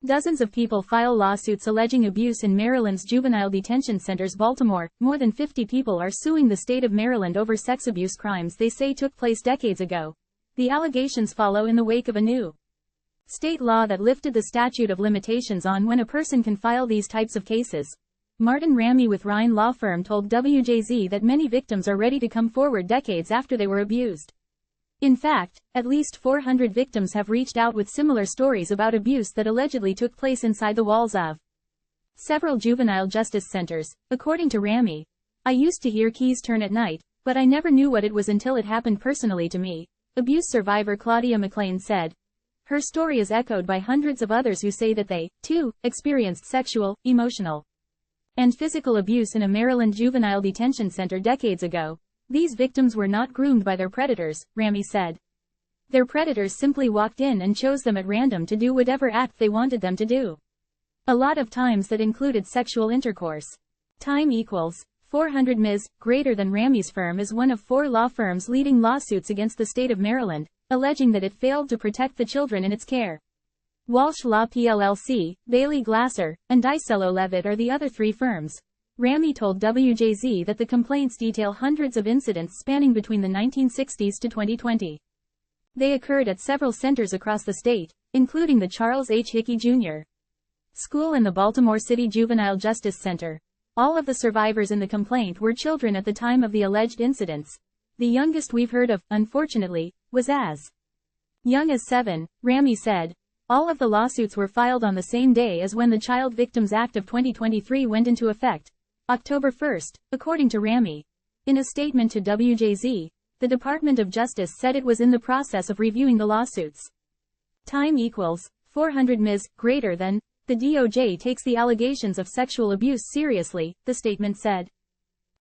Dozens of people file lawsuits alleging abuse in Maryland's juvenile detention centers. Baltimore, more than 50 people are suing the state of Maryland over sex abuse crimes they say took place decades ago. The allegations follow in the wake of a new state law that lifted the statute of limitations on when a person can file these types of cases. Martin Ramey with Rhine Law Firm told WJZ that many victims are ready to come forward decades after they were abused. In fact, at least 400 victims have reached out with similar stories about abuse that allegedly took place inside the walls of several juvenile justice centers, according to Ramey. I used to hear keys turn at night, but I never knew what it was until it happened personally to me, abuse survivor Claudia McLain said. Her story is echoed by hundreds of others who say that they, too, experienced sexual, emotional, and physical abuse in a Maryland juvenile detention center decades ago. These victims were not groomed by their predators, Ramey said. Their predators simply walked in and chose them at random to do whatever act they wanted them to do. A lot of times that included sexual intercourse. Time equals 400 Ms. Greater than Ramey's firm is one of 4 law firms leading lawsuits against the state of Maryland, alleging that it failed to protect the children in its care. Walsh Law PLLC, Bailey Glasser, and Dicello Levitt are the other 3 firms. Ramey told WJZ that the complaints detail hundreds of incidents spanning between the 1960s to 2020. They occurred at several centers across the state, including the Charles H. Hickey Jr. School and the Baltimore City Juvenile Justice Center. All of the survivors in the complaint were children at the time of the alleged incidents. The youngest we've heard of, unfortunately, was as young as 7, Ramey said. All of the lawsuits were filed on the same day as when the Child Victims Act of 2023 went into effect, October 1, according to Ramey. In a statement to WJZ, the Department of Justice said it was in the process of reviewing the lawsuits. Time equals 400 Ms. Greater than. The DOJ takes the allegations of sexual abuse seriously, the statement said.